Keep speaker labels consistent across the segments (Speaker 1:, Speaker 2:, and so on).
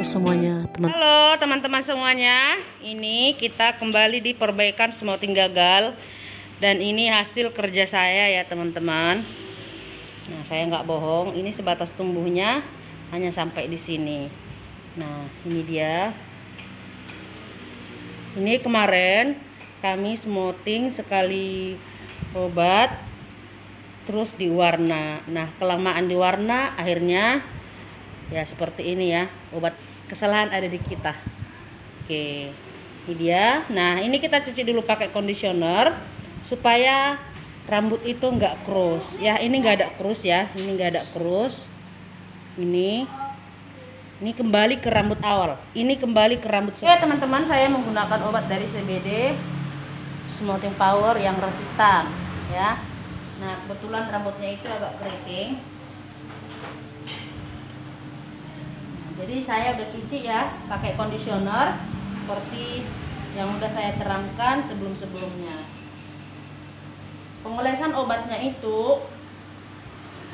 Speaker 1: semuanya, teman.
Speaker 2: Halo teman-teman semuanya. Ini kita kembali di perbaikan smoothing gagal. Dan ini hasil kerja saya ya teman-teman. Nah, saya nggak bohong, ini sebatas tumbuhnya hanya sampai di sini. Nah, ini dia. Ini kemarin kami smoothing sekali obat, terus diwarna. Nah, kelamaan diwarna akhirnya ya seperti ini ya, obat kesalahan ada di kita. Oke, ini dia. Nah, ini kita cuci dulu pakai conditioner supaya rambut itu nggak krus ya. Ini nggak ada krus ya, ini nggak ada krus. Ini kembali ke rambut awal, ini kembali ke rambut. Oke teman-teman, saya menggunakan obat dari CBD Smoothing Power yang resistan ya. Nah, kebetulan rambutnya itu agak keriting. Jadi saya udah cuci ya pakai conditioner seperti yang udah saya terangkan sebelum-sebelumnya. Pengolesan obatnya itu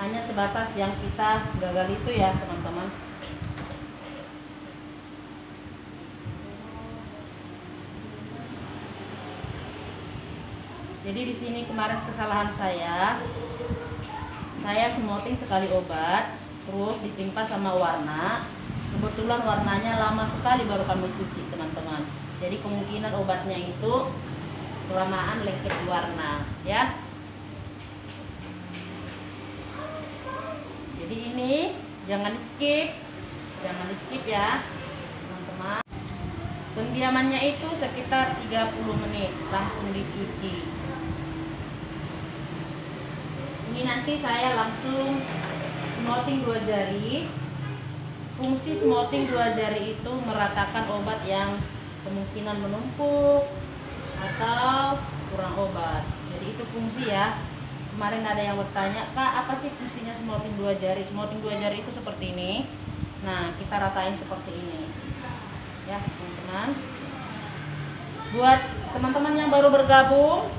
Speaker 2: hanya sebatas yang kita gagal itu ya teman-teman. Jadi di sini kemarin kesalahan saya smoothing sekali obat, terus ditimpa sama warna. Kebetulan warnanya lama sekali baru kami cuci teman-teman. Jadi kemungkinan obatnya itu kelamaan lengket di warna ya. Jadi ini jangan di skip ya teman-teman. Pendiamannya itu sekitar 30 menit langsung dicuci. Ini nanti saya langsung smoothing 2 jari. Fungsi smoothing 2 jari itu meratakan obat yang kemungkinan menumpuk atau kurang obat. Jadi itu fungsi ya. Kemarin ada yang bertanya, Kak, apa sih fungsinya smoothing 2 jari? Smoothing 2 jari itu seperti ini. Nah, kita ratain seperti ini ya teman-teman. Buat teman-teman yang baru bergabung,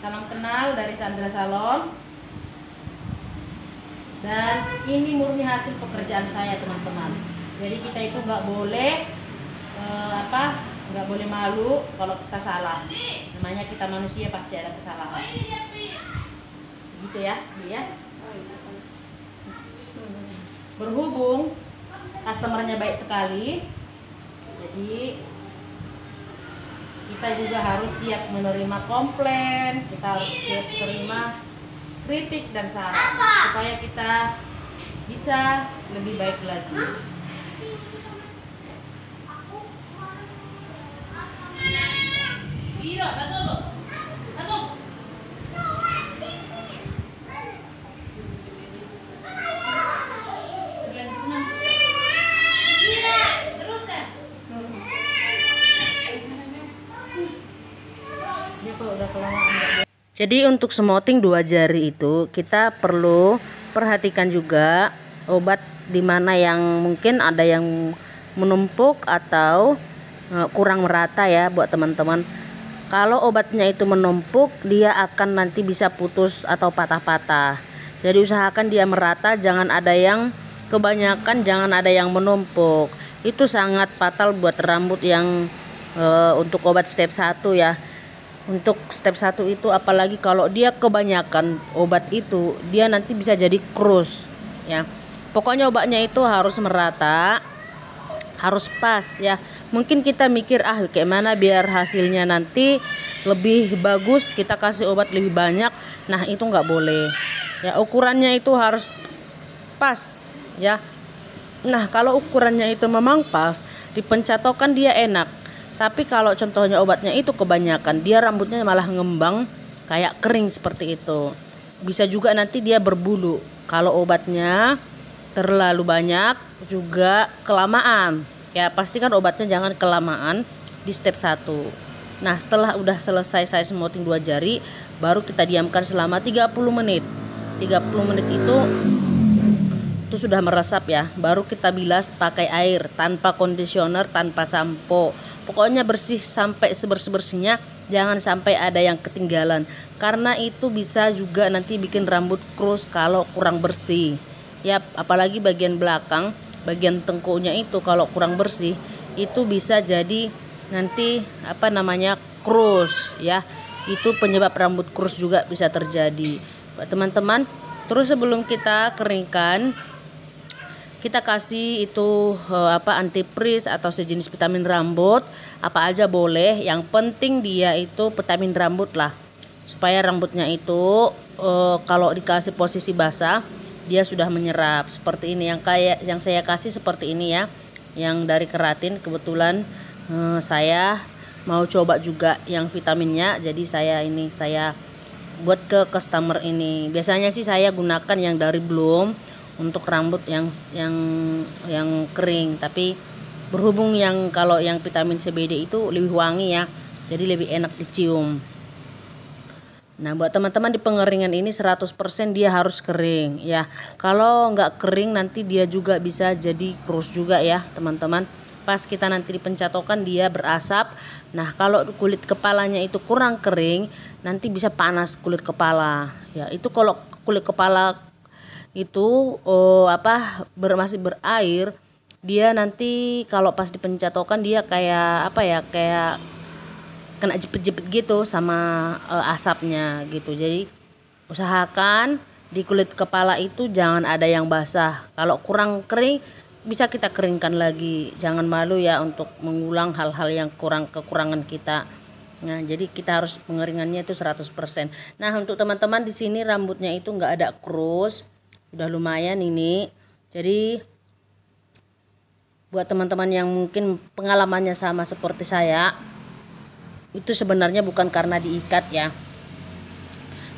Speaker 2: salam kenal dari Sandra Salon. Dan ini murni hasil pekerjaan saya teman-teman. Jadi kita itu nggak boleh nggak boleh malu kalau kita salah. Namanya kita manusia pasti ada kesalahan. Gitu ya, dia. Berhubung customernya baik sekali, jadi kita juga harus siap menerima komplain. Kita harus siap terima kritik dan saran supaya kita bisa lebih baik lagi.
Speaker 1: Jadi untuk smoothing 2 jari itu kita perlu perhatikan juga obat di mana yang mungkin ada yang menumpuk atau kurang merata ya buat teman-teman. Kalau obatnya itu menumpuk, dia akan nanti bisa putus atau patah-patah. Jadi usahakan dia merata, jangan ada yang kebanyakan, jangan ada yang menumpuk. Itu sangat fatal buat rambut yang untuk obat step 1 ya. Untuk step 1 itu apalagi kalau dia kebanyakan obat itu, dia nanti bisa jadi krus ya. Pokoknya obatnya itu harus merata, harus pas ya. Mungkin kita mikir kayak mana biar hasilnya nanti lebih bagus, kita kasih obat lebih banyak. Nah, itu nggak boleh ya. Ukurannya itu harus pas ya. Nah, kalau ukurannya itu memang pas, dipencatokan dia enak. Tapi kalau contohnya obatnya itu kebanyakan, dia rambutnya malah ngembang kayak kering seperti itu. Bisa juga nanti dia berbulu. Kalau obatnya terlalu banyak juga kelamaan. Ya pastikan obatnya jangan kelamaan di step 1. Nah, setelah udah selesai saya smoothing 2 jari, baru kita diamkan selama 30 menit. 30 menit itu sudah meresap ya. Baru kita bilas pakai air tanpa conditioner, tanpa sampo. Pokoknya bersih sampai sebersih-bersihnya, jangan sampai ada yang ketinggalan. Karena itu bisa juga nanti bikin rambut krus kalau kurang bersih. Ya, apalagi bagian belakang bagian tengkuknya itu kalau kurang bersih itu bisa jadi nanti krus ya. Itu penyebab rambut krus juga bisa terjadi buat teman-teman. Terus sebelum kita keringkan, kita kasih itu antifreeze atau sejenis vitamin rambut, apa aja boleh, yang penting dia itu vitamin rambut lah, supaya rambutnya itu kalau dikasih posisi basah dia sudah menyerap. Seperti ini yang saya kasih seperti ini ya, yang dari keratin. Kebetulan saya mau coba juga yang vitaminnya, jadi saya buat ke customer ini. Biasanya sih saya gunakan yang dari Bloom untuk rambut yang kering, tapi berhubung kalau yang vitamin CBD itu lebih wangi ya, jadi lebih enak dicium. Nah, buat teman-teman di pengeringan ini 100% dia harus kering ya. Kalau nggak kering nanti dia juga bisa jadi krus juga ya teman-teman. Pas kita nanti dipencatokan dia berasap. Nah, kalau kulit kepalanya itu kurang kering, nanti bisa panas kulit kepala. Ya, itu kalau kulit kepala itu masih berair, dia nanti kalau pas dipencatokan dia kayak kena jepit-jepit gitu sama asapnya gitu. Jadi usahakan di kulit kepala itu jangan ada yang basah. Kalau kurang kering bisa kita keringkan lagi. Jangan malu ya untuk mengulang hal-hal yang kekurangan kita. Nah, jadi kita harus pengeringannya itu 100%. Nah, untuk teman-teman di sini rambutnya itu nggak ada krus, udah lumayan ini. Jadi buat teman-teman yang mungkin pengalamannya sama seperti saya, itu sebenarnya bukan karena diikat ya.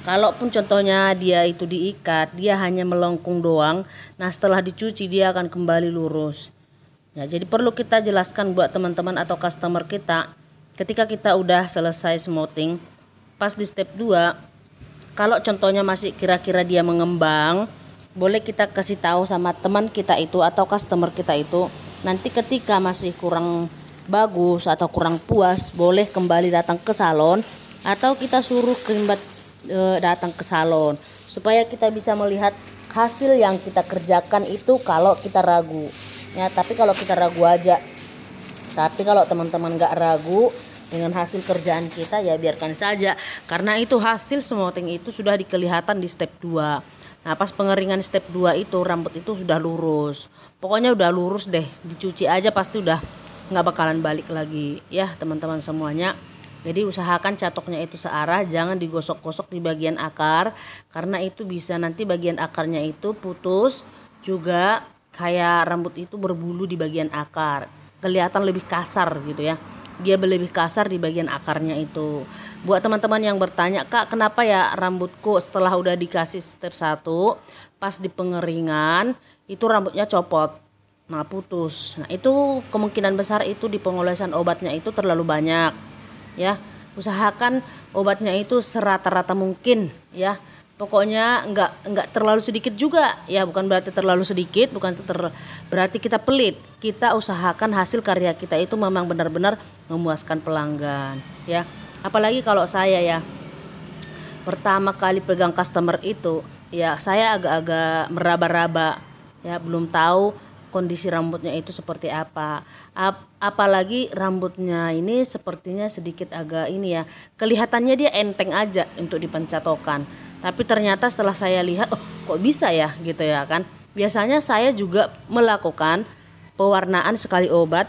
Speaker 1: Kalaupun contohnya dia itu diikat, dia hanya melengkung doang. Nah, setelah dicuci dia akan kembali lurus. Ya, jadi perlu kita jelaskan buat teman-teman atau customer kita, ketika kita udah selesai smoothing, pas di step 2, kalau contohnya masih kira-kira dia mengembang, boleh kita kasih tahu sama teman kita itu atau customer kita itu. Nanti ketika masih kurang bagus atau kurang puas, boleh kembali datang ke salon atau kita suruh krimbat datang ke salon supaya kita bisa melihat hasil yang kita kerjakan itu kalau kita ragu ya. Tapi kalau kita ragu aja, tapi kalau teman-teman nggak ragu dengan hasil kerjaan kita ya biarkan saja, karena itu hasil smoothing itu sudah dikelihatan di step 2. Nah, pas pengeringan step 2 itu rambut itu sudah lurus, pokoknya udah lurus deh, dicuci aja pasti udah nggak bakalan balik lagi ya teman-teman semuanya. Jadi usahakan catoknya itu searah, jangan digosok-gosok di bagian akar, karena itu bisa nanti bagian akarnya itu putus, juga kayak rambut itu berbulu di bagian akar, kelihatan lebih kasar gitu ya. Dia lebih kasar di bagian akarnya itu. Buat teman-teman yang bertanya, Kak, kenapa ya rambutku setelah udah dikasih step 1 pas di pengeringan itu rambutnya copot, nah putus. Nah, itu kemungkinan besar itu di pengolesan obatnya itu terlalu banyak ya. Usahakan obatnya itu serata-rata mungkin ya. Pokoknya enggak terlalu sedikit juga ya, bukan berarti terlalu sedikit, berarti kita pelit. Kita usahakan hasil karya kita itu memang benar-benar memuaskan pelanggan ya. Apalagi kalau saya ya pertama kali pegang customer itu ya, saya agak-agak meraba-raba ya, belum tahu kondisi rambutnya itu seperti apa. Apalagi rambutnya ini sepertinya sedikit agak ini ya, kelihatannya dia enteng aja untuk dipencatokan. Tapi ternyata setelah saya lihat, oh kok bisa ya gitu ya kan. Biasanya saya juga melakukan pewarnaan sekali obat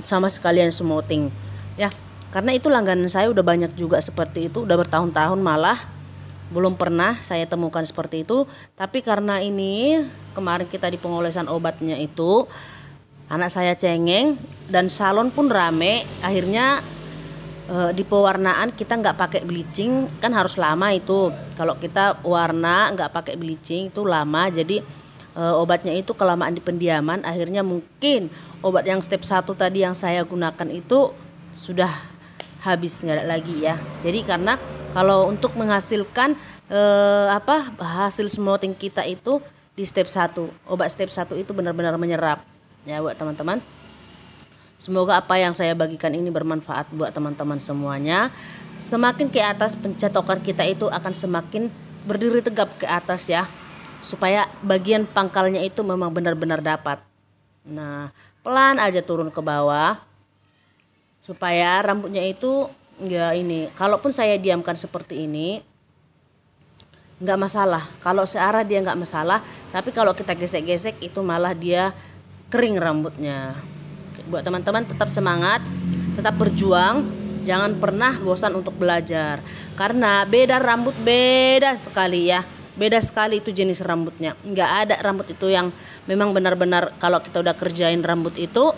Speaker 1: sama sekalian smoothing ya. Karena itu langganan saya udah banyak juga seperti itu, udah bertahun-tahun malah belum pernah saya temukan seperti itu. Tapi karena ini kemarin kita di pengolesan obatnya itu anak saya cengeng dan salon pun rame, akhirnya di pewarnaan kita nggak pakai bleaching, kan harus lama itu. Kalau kita warna nggak pakai bleaching itu lama, jadi obatnya itu kelamaan di pendiaman, akhirnya mungkin obat yang step 1 tadi yang saya gunakan itu sudah habis, nggak ada lagi ya. Jadi karena kalau untuk menghasilkan hasil smoothing kita itu di step 1, obat step 1 itu benar-benar menyerap ya buat teman-teman. Semoga apa yang saya bagikan ini bermanfaat buat teman-teman semuanya. Semakin ke atas pencatokan kita itu akan semakin berdiri tegap ke atas ya, supaya bagian pangkalnya itu memang benar-benar dapat. Nah, pelan aja turun ke bawah supaya rambutnya itu enggak ini. Kalaupun saya diamkan seperti ini nggak masalah. Kalau searah dia nggak masalah, tapi kalau kita gesek-gesek itu malah dia kering rambutnya. Buat teman-teman tetap semangat, tetap berjuang, jangan pernah bosan untuk belajar. Karena beda rambut beda sekali ya. Beda sekali itu jenis rambutnya. Nggak ada rambut itu yang memang benar-benar kalau kita udah kerjain rambut itu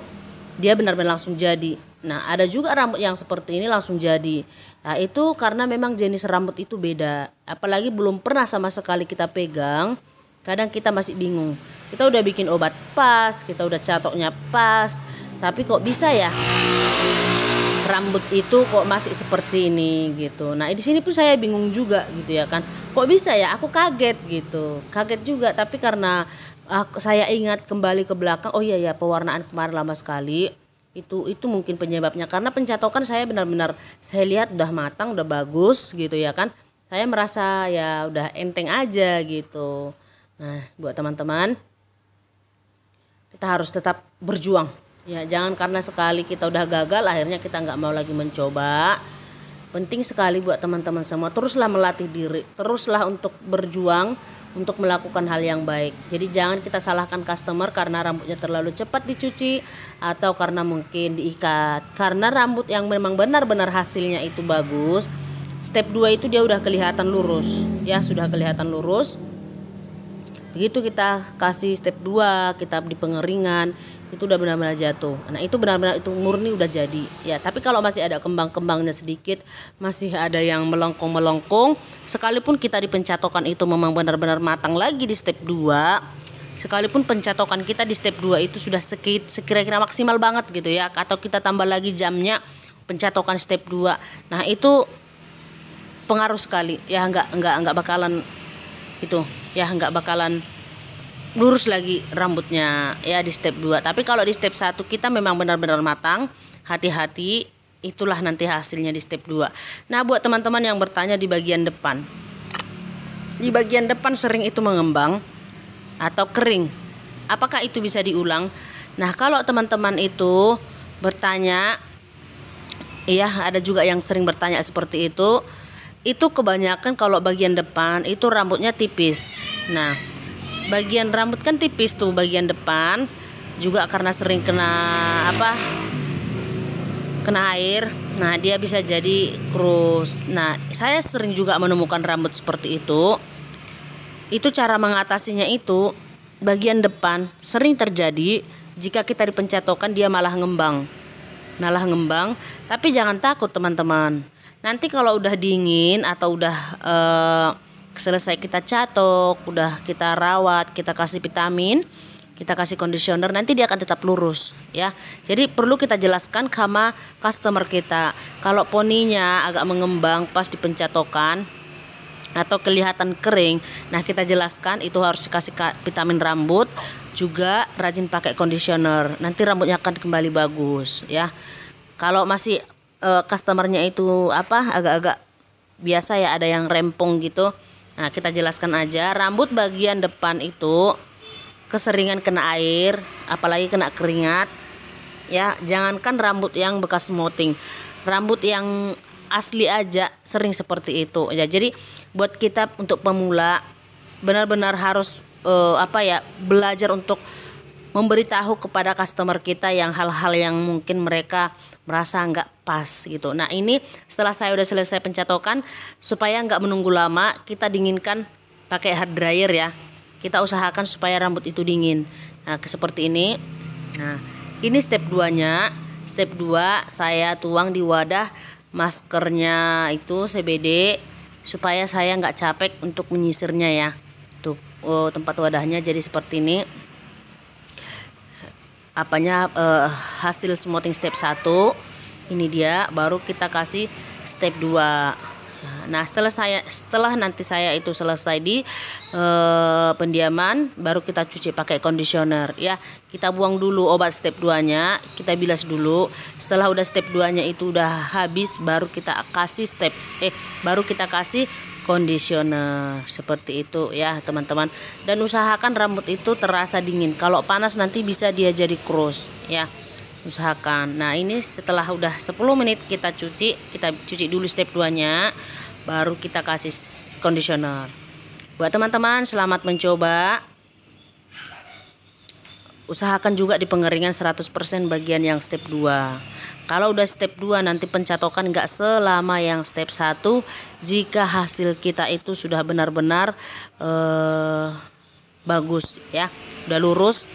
Speaker 1: dia benar-benar langsung jadi. Nah, ada juga rambut yang seperti ini langsung jadi. Nah, itu karena memang jenis rambut itu beda. Apalagi belum pernah sama sekali kita pegang, kadang kita masih bingung. Kita udah bikin obat pas, kita udah catoknya pas, tapi kok bisa ya rambut itu kok masih seperti ini gitu. Nah, di sini pun saya bingung juga gitu ya kan. Kok bisa ya? Aku kaget gitu. Kaget juga, tapi karena saya ingat kembali ke belakang, oh iya ya, pewarnaan kemarin lama sekali. Itu mungkin penyebabnya, karena pencatokan saya benar-benar saya lihat udah matang, udah bagus gitu ya kan. Saya merasa ya udah enteng aja gitu. Nah, buat teman-teman kita harus tetap berjuang ya, jangan karena sekali kita udah gagal akhirnya kita nggak mau lagi mencoba. Penting sekali buat teman-teman semua, teruslah melatih diri, teruslah untuk berjuang untuk melakukan hal yang baik. Jadi jangan kita salahkan customer karena rambutnya terlalu cepat dicuci atau karena mungkin diikat. Karena rambut yang memang benar-benar hasilnya itu bagus, step 2 itu dia udah kelihatan lurus ya, sudah kelihatan lurus. Begitu kita kasih step 2, kita di pengeringan, itu udah benar-benar jatuh. Nah, itu benar-benar itu murni udah jadi ya. Tapi kalau masih ada kembang-kembangnya sedikit, masih ada yang melengkung-melengkung, sekalipun kita di pencatokan itu memang benar-benar matang lagi di step 2, sekalipun pencatokan kita di step 2 itu sudah sekira-kira maksimal banget gitu ya, atau kita tambah lagi jamnya pencatokan step 2. Nah, itu pengaruh sekali ya, enggak bakalan itu ya, enggak bakalan lurus lagi rambutnya ya di step 2. Tapi kalau di step 1 kita memang benar-benar matang, hati-hati, itulah nanti hasilnya di step 2. Nah, buat teman-teman yang bertanya di bagian depan, di bagian depan sering itu mengembang atau kering, apakah itu bisa diulang? Nah, kalau teman-teman itu bertanya, iya ada juga yang sering bertanya seperti itu kebanyakan kalau bagian depan itu rambutnya tipis. Nah, bagian rambut kan tipis tuh bagian depan, juga karena sering kena air. Nah, dia bisa jadi krus. Nah, saya sering juga menemukan rambut seperti itu. Itu cara mengatasinya itu bagian depan sering terjadi jika kita di pencatokan dia malah ngembang. Tapi jangan takut teman-teman. Nanti kalau udah dingin atau udah selesai kita catok, udah kita rawat, kita kasih vitamin, kita kasih conditioner, nanti dia akan tetap lurus ya. Jadi perlu kita jelaskan sama customer kita, kalau poninya agak mengembang pas di pencatokan atau kelihatan kering, nah kita jelaskan itu harus dikasih vitamin rambut, juga rajin pakai conditioner, nanti rambutnya akan kembali bagus ya. Kalau masih customernya itu agak-agak biasa ya, ada yang rempong gitu. Nah, kita jelaskan aja, rambut bagian depan itu keseringan kena air, apalagi kena keringat ya. Jangankan rambut yang bekas smoothing, rambut yang asli aja sering seperti itu ya. Jadi buat kita untuk pemula benar-benar harus belajar untuk memberitahu kepada customer kita yang hal-hal yang mungkin mereka merasa nggak pas gitu. Nah, ini setelah saya udah selesai pencatokan, supaya nggak menunggu lama, kita dinginkan pakai hair dryer ya. Kita usahakan supaya rambut itu dingin. Nah, seperti ini. Nah, ini step 2-nya. Step 2 saya tuang di wadah maskernya itu CBD supaya saya nggak capek untuk menyisirnya ya. Tuh tempat wadahnya jadi seperti ini. Hasil smoothing step 1 ini dia, baru kita kasih step 2. Nah, setelah nanti saya itu selesai di pendiaman, baru kita cuci pakai conditioner ya. Kita buang dulu obat step 2-nya, kita bilas dulu. Setelah udah step 2-nya itu udah habis, baru kita kasih conditioner seperti itu ya teman-teman. Dan usahakan rambut itu terasa dingin. Kalau panas nanti bisa dia jadi krus ya. Usahakan. Nah, ini setelah udah 10 menit kita cuci dulu step 2-nya, baru kita kasih conditioner. Buat teman-teman, selamat mencoba. Usahakan juga di pengeringan 100% bagian yang step 2. Kalau udah step 2 nanti pencatokan nggak selama yang step 1 jika hasil kita itu sudah benar-benar bagus ya, udah lurus,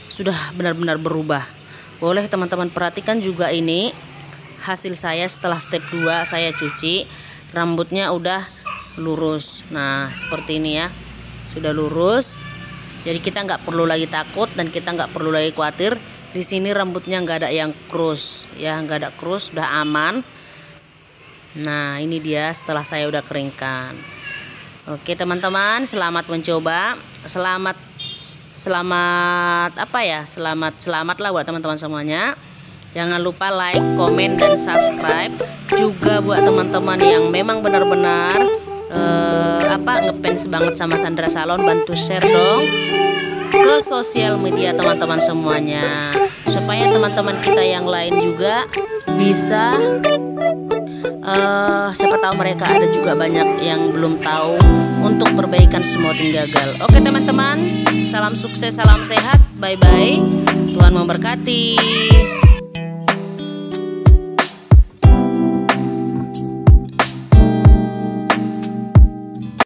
Speaker 1: sudah benar-benar berubah. Boleh teman-teman perhatikan juga ini hasil saya setelah step 2 saya cuci, rambutnya udah lurus. Nah, seperti ini ya, sudah lurus. Jadi kita nggak perlu lagi takut dan kita nggak perlu lagi khawatir. Di sini rambutnya nggak ada yang krus ya, nggak ada krus, udah aman. Nah, ini dia setelah saya udah keringkan. Oke teman-teman, selamat mencoba. Selamat lah buat teman-teman semuanya. Jangan lupa like, komen, dan subscribe. Juga buat teman-teman yang memang benar-benar ngefans banget sama Sandra Salon, bantu share dong ke sosial media teman-teman semuanya, supaya teman-teman kita yang lain juga bisa siapa tahu mereka ada juga banyak yang belum tahu untuk perbaikan smoothing gagal. Oke teman-teman, salam sukses, salam sehat, bye bye, Tuhan memberkati.